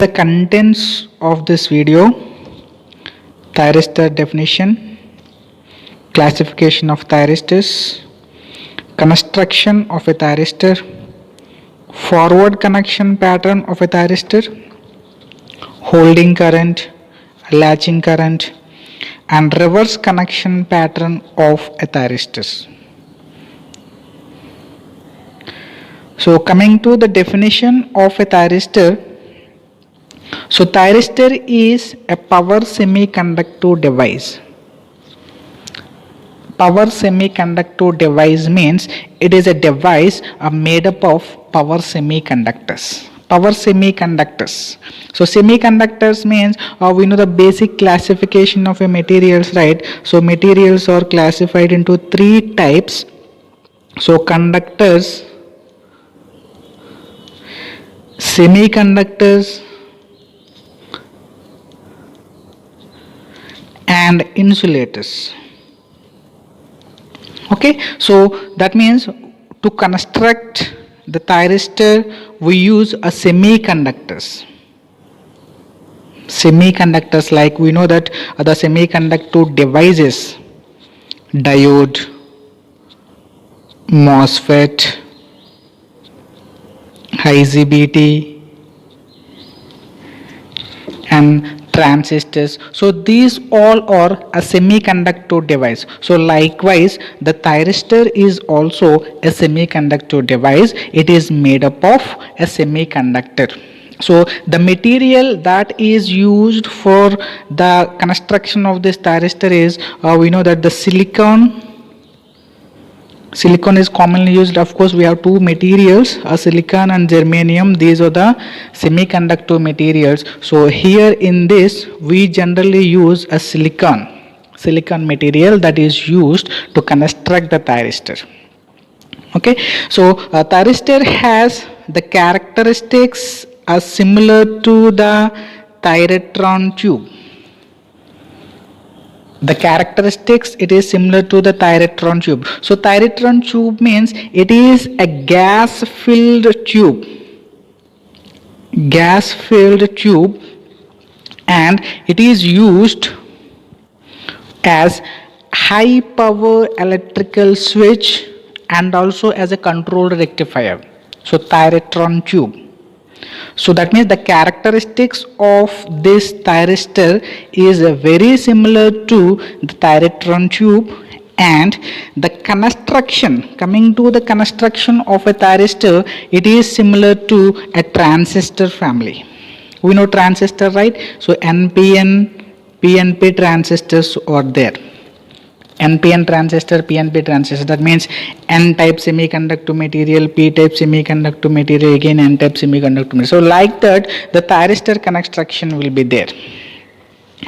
The contents of this video: thyristor definition, classification of thyristors, construction of a thyristor, forward connection pattern of a thyristor, holding current, latching current, and reverse connection pattern of a thyristors. So coming to the definition of a thyristor, so thyristor is a power semiconductor device. Power semiconductor device means it is a device made up of power semiconductors. Power semiconductors. So semiconductors means we know the basic classification of a materials, right? So materials are classified into three types. So conductors, semiconductors, and insulators. Okay, so that means to construct the thyristor we use a semiconductors. Semiconductors, like we know that the semiconductor devices: diode, MOSFET, IGBT, and transistors. So these all are a semiconductor device. So likewise the thyristor is also a semiconductor device. It is made up of a semiconductor. So the material that is used for the construction of this thyristor is we know that the silicon is commonly used. Of course we have two materials, silicon and germanium. These are the semiconductor materials. So here in this we generally use a silicon material that is used to construct the thyristor. Okay, so a thyristor has the characteristics similar to the thyratron tube. The characteristics, it is similar to the thyratron tube. So thyratron tube means it is a gas filled tube, and it is used as high power electrical switch and also as a controlled rectifier. So thyratron tube. So that means the characteristics of this thyristor is very similar to the thyratron tube, and the construction, coming to the construction of a thyristor, it is similar to a transistor family. We know transistor, right? So NPN, PNP transistors are there. NPN transistor, PNP transistor, that means N-type semiconductor material, P-type semiconductor material, again N-type semiconductor material. So like that the thyristor construction will be there.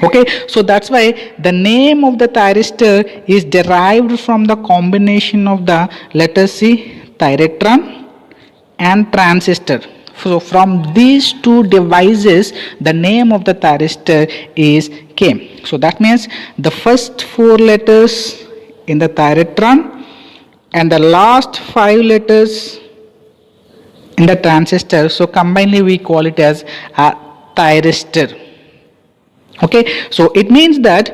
Okay, so that's why the name of the thyristor is derived from the combination of the, let us see, thyratron and transistor. So from these two devices the name of the thyristor is came. So that means the first four letters in the thyratron and the last 5 letters in the transistor, so combinedly we call it as a thyristor. Okay, so it means that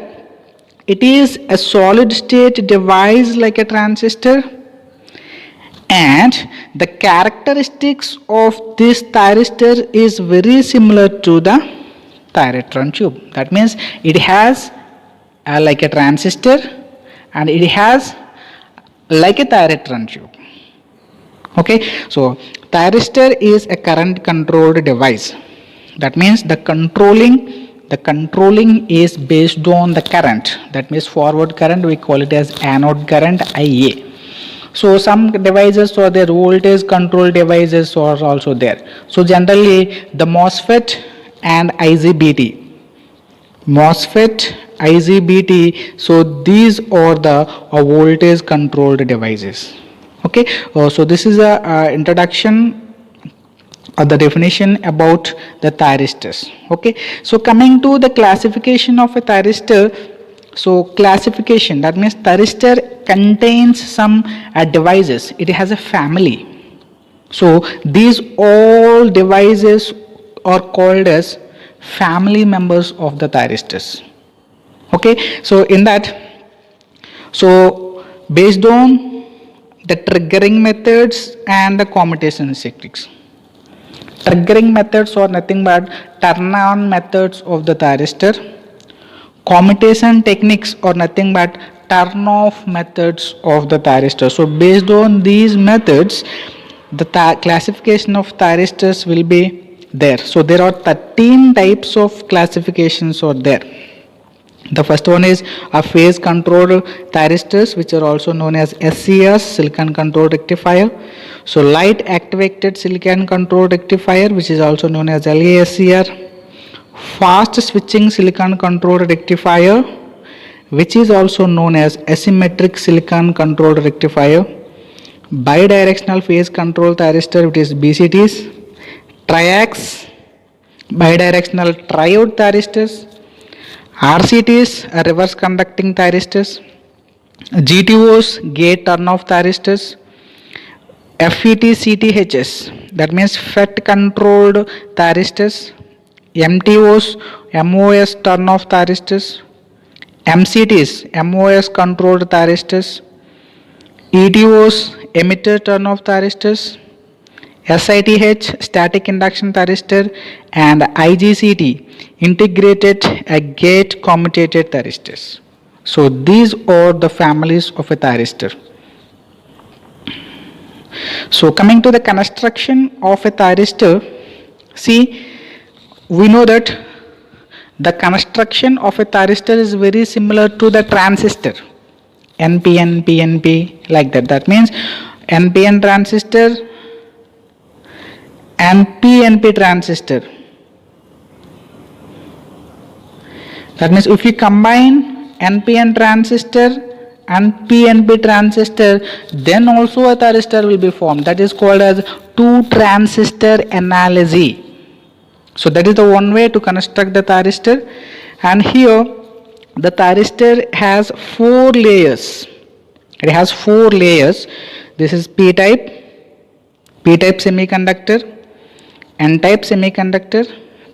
it is a solid state device like a transistor, and the characteristics of this thyristor is very similar to the thyratron tube. That means it has like a transistor and it has like a thyratron tube. Okay, so thyristor is a current controlled device. That means the controlling is based on the current. That means forward current, we call it as anode current, IA. So some devices or their voltage control devices are also there. So generally the MOSFET and IGBT, so these are the voltage controlled devices. Okay, so this is a introduction or the definition about the thyristors. Okay, so coming to the classification of a thyristor. So classification, that means thyristor contains some devices. It has a family. So these all devices are called as family members of the thyristors. Okay, so in that, so based on the triggering methods and the commutation techniques. Triggering methods are nothing but turn on methods of the thyristor. Commutation techniques are nothing but turn off methods of the thyristor. So based on these methods, the classification of thyristors will be there. So there are 13 types of classifications are there. The first one is a phase controlled thyristors, which are also known as SCS, silicon controlled rectifier. So light activated silicon controlled rectifier, which is also known as LASCR. Fast switching silicon controlled rectifier, which is also known as asymmetric silicon controlled rectifier. Bidirectional phase control thyristor, which is BCTs. Triacs, bidirectional triode thyristors. RCTs, reverse conducting thyristors. GTOs, gate turn off thyristors. FET CTHs, that means FET controlled thyristors. MTOs, MOS turn off thyristors. MCTs, MOS controlled thyristors. ETOs, emitter turn off thyristors. SITH, static induction thyristor, and IGCT, integrated gate commutated thyristors. So these are the families of a thyristor. So coming to the construction of a thyristor, see, we know that the construction of a thyristor is very similar to the transistor, NPN, PNP, like that. That means NPN transistor and PNP transistor. That means if you combine NPN transistor and PNP transistor, then also a thyristor will be formed. That is called as two transistor analogy. So that is the one way to construct the thyristor. And here the thyristor has 4 layers. It has 4 layers. This is P-type semiconductor, N-type semiconductor,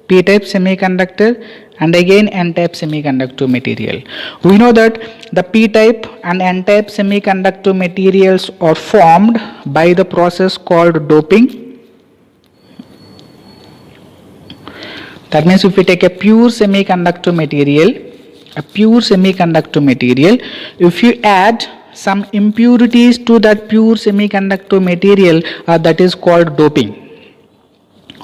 P-type semiconductor, and again N-type semiconductor material. We know that the P-type and N-type semiconductor materials are formed by the process called doping. That means if we take a pure semiconductor material, if you add some impurities to that pure semiconductor material, that is called doping.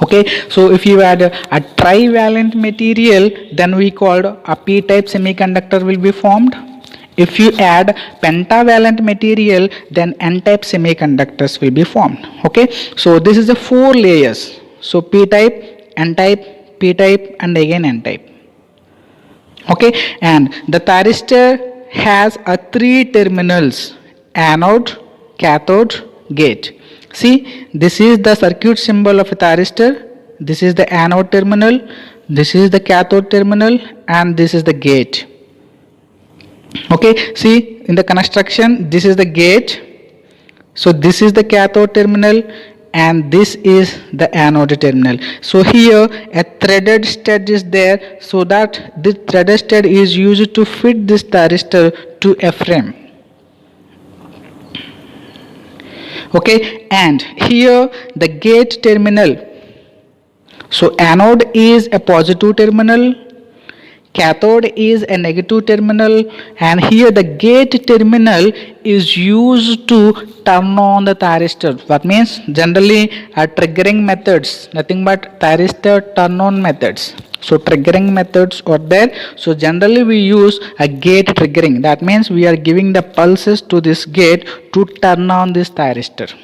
Okay, so if you add a trivalent material, then we called a P-type semiconductor will be formed. If you add pentavalent material, then N-type semiconductors will be formed. Okay, so this is the 4 layers. So P-type, N-type, P-type, and again N-type. Okay, and the thyristor has 3 terminals: anode, cathode, gate. See, this is the circuit symbol of a thyristor. This is the anode terminal, this is the cathode terminal, and this is the gate. Okay, see, in the construction, this is the gate. So this is the cathode terminal and this is the anode terminal. So here a threaded stud is there, so that this threaded stud is used to fit this thyristor to a frame. Okay, and here the gate terminal. So anode is a positive terminal, cathode is a negative terminal, and here the gate terminal is used to turn on the thyristor. That means generally triggering methods, nothing but thyristor turn on methods. So triggering methods are there. So generally we use a gate triggering. That means we are giving the pulses to this gate to turn on this thyristor.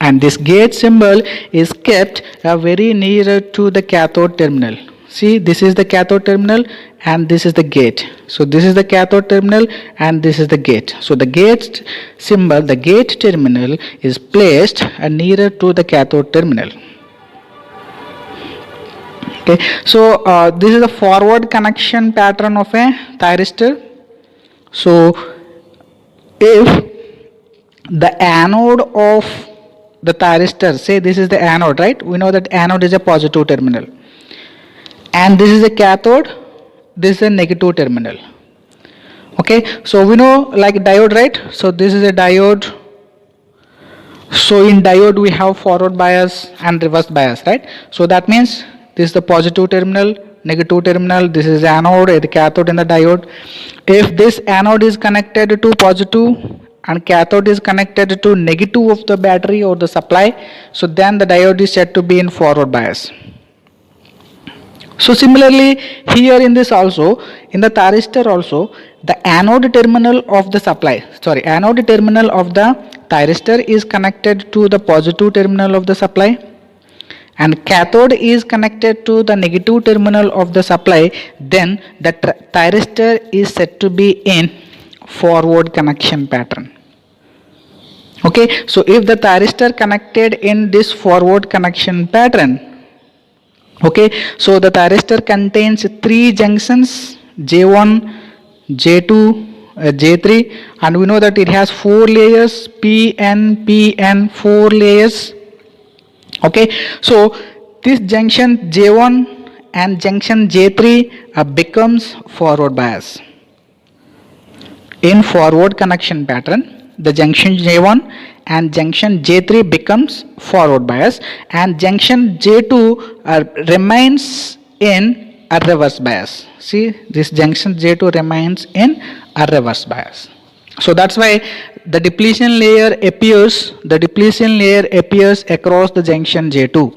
And this gate symbol is kept very near to the cathode terminal. See, this is the cathode terminal and this is the gate. So this is the cathode terminal and this is the gate. So the gate symbol, the gate terminal is placed nearer to the cathode terminal. Okay, so this is the forward connection pattern of a thyristor. So if the anode of the thyristor, say this is the anode, right? We know that anode is a positive terminal. and this is a cathode, this is a negative terminal. Okay, so we know like diode, right? So this is a diode. So in diode we have forward bias and reverse bias, right? So that means this is the positive terminal, negative terminal, this is anode, the cathode in the diode. If this anode is connected to positive and cathode is connected to negative of the battery or the supply, so then the diode is said to be in forward bias. So similarly here in this also, in the thyristor also, the anode terminal of the anode terminal of the thyristor is connected to the positive terminal of the supply, and cathode is connected to the negative terminal of the supply. Then the thyristor is said to be in forward connection pattern. Okay, so if the thyristor connected in this forward connection pattern, okay, so the thyristor contains 3 junctions, J1, J2, J3, and we know that it has 4 layers, PN, 4 layers. Okay, so this junction J1 and junction J3 becomes forward bias. In forward connection pattern, the junction J1 and junction J3 becomes forward bias, and junction J2 remains in a reverse bias. See, this junction J2 remains in a reverse bias. So that's why the depletion layer appears across the junction J2.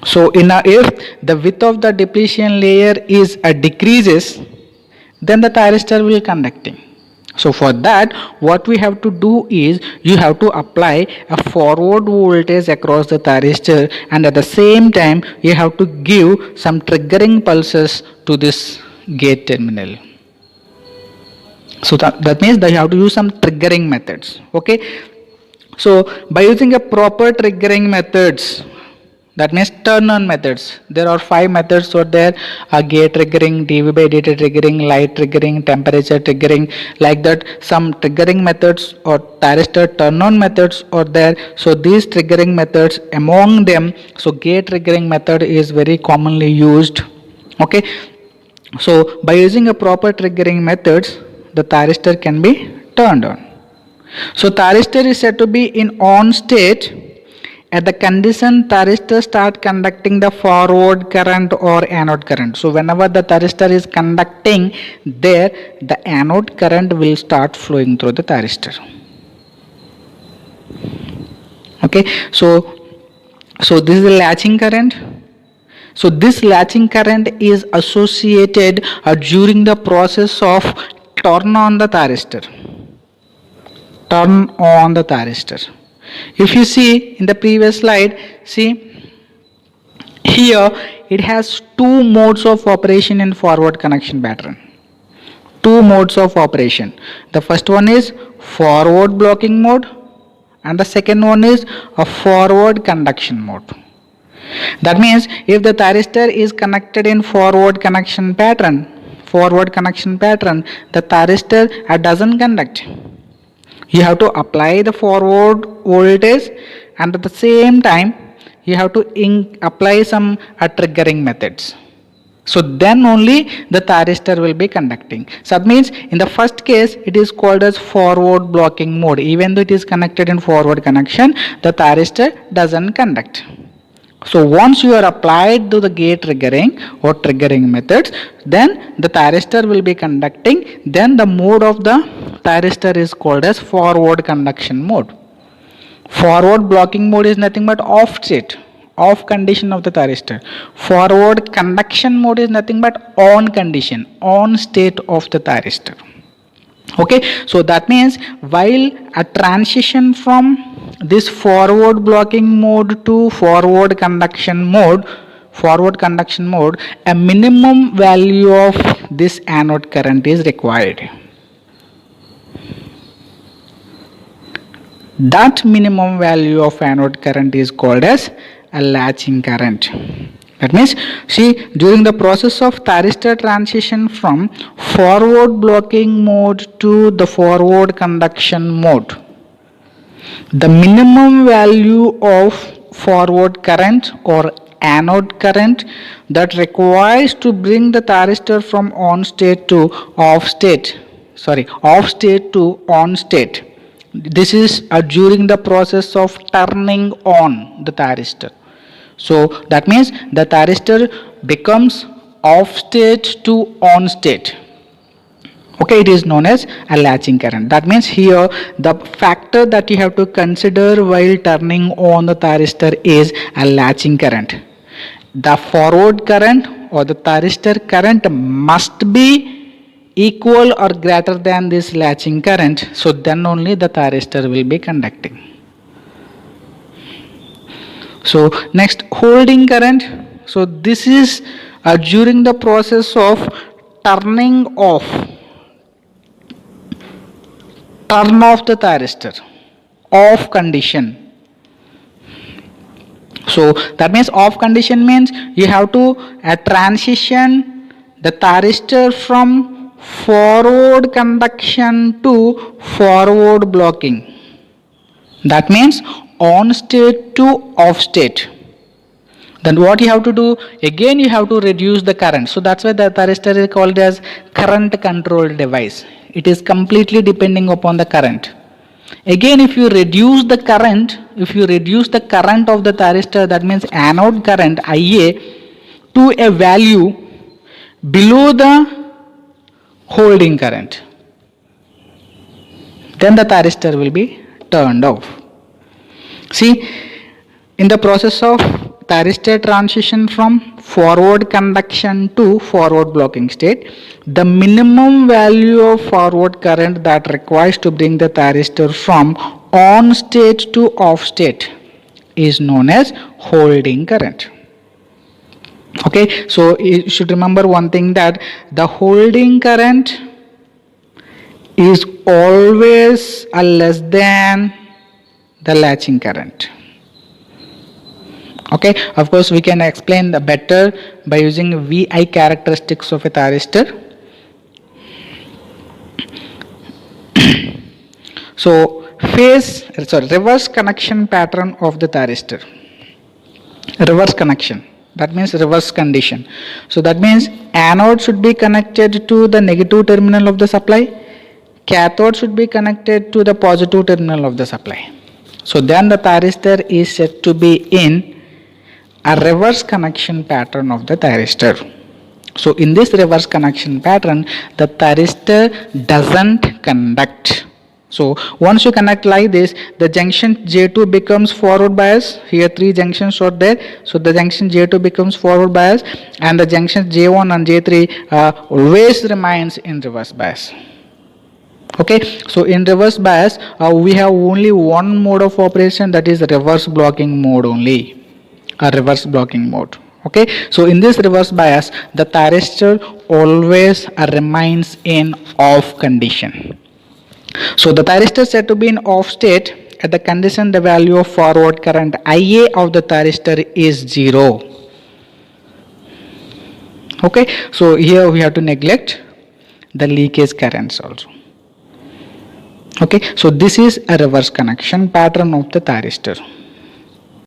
So if the width of the depletion layer is decreases, then the thyristor will conducting. So for that, what we have to do is you have to apply a forward voltage across the thyristor, and at the same time you have to give some triggering pulses to this gate terminal. So that means that you have to use some triggering methods. Okay, so by using a proper triggering methods, that means turn on methods, there are 5 methods out there: gate triggering, dV by dt triggering, light triggering, temperature triggering, like that. Some triggering methods or thyristor turn on methods are there. So these triggering methods, among them, so gate triggering method is very commonly used. Okay, so by using a proper triggering methods, the thyristor can be turned on. So thyristor is said to be in on state at the condition thyristor start conducting the forward current or anode current. So whenever the thyristor is conducting, there the anode current will start flowing through the thyristor. Okay, so this is the latching current. So this latching current is associated during the process of turn on the thyristor. Turn on the thyristor. If you see in the previous slide, see here it has 2 modes of operation in forward connection pattern. 2 modes of operation. The first one is forward blocking mode, and the second one is a forward conduction mode. That means if the thyristor is connected in forward connection pattern, the thyristor doesn't conduct. You have to apply the forward voltage, and at the same time you have to apply some triggering methods. So then only the thyristor will be conducting. So that means in the first case it is called as forward blocking mode. Even though it is connected in forward connection, the thyristor doesn't conduct. So once you are applied to the gate triggering or triggering methods, then the thyristor will be conducting. Then the mode of the thyristor is called as forward conduction mode. Forward blocking mode is nothing but off state, off condition of the thyristor. Forward conduction mode is nothing but on condition, on state of the thyristor. Okay, so that means while a transition from this forward blocking mode to forward conduction mode, a minimum value of this anode current is required. That minimum value of anode current is called as a latching current. That means, see, during the process of thyristor transition from forward blocking mode to the forward conduction mode, the minimum value of forward current or anode current that requires to bring the thyristor from on state to off state. Off state to on state. This is during the process of turning on the thyristor. So that means the thyristor becomes off state to on state. Okay, it is known as a latching current. That means here the factor that you have to consider while turning on the thyristor is a latching current. The forward current or the thyristor current must be equal or greater than this latching current, so then only the thyristor will be conducting. So next, holding current. So this is during the process of turn off the thyristor, off condition. So that means off condition means you have to transition the thyristor from forward conduction to forward blocking. That means on state to off state. Then what you have to do, again you have to reduce the current. So that's why the thyristor is called as current controlled device. It is completely depending upon the current. Again, if you reduce the current of the thyristor, that means anode current IA to a value below the holding current, then the thyristor will be turned off. See, in the process of thyristor transition from forward conduction to forward blocking state, the minimum value of forward current that requires to bring the thyristor from on state to off state is known as holding current. Okay, so you should remember one thing, that the holding current is always less than the latching current. Okay, of course we can explain the better by using VI characteristics of a thyristor. So reverse connection pattern of the thyristor. Reverse connection, that means reverse condition. So that means anode should be connected to the negative terminal of the supply, cathode should be connected to the positive terminal of the supply. So then the thyristor is said to be in a reverse connection pattern of the thyristor. So in this reverse connection pattern, the thyristor doesn't conduct. So once you connect like this, the junction J2 becomes forward bias. Here 3 junctions are there. So the junction J2 becomes forward bias, and the junctions J1 and J3 always remains in reverse bias. Okay, so in reverse bias, we have only one mode of operation, that is reverse blocking mode only. A reverse blocking mode. Okay, so in this reverse bias, the thyristor always remains in off condition. So the thyristor is said to be in off state at the condition the value of forward current IA of the thyristor is 0. Okay, so here we have to neglect the leakage currents also. Okay, so this is a reverse connection pattern of the thyristor.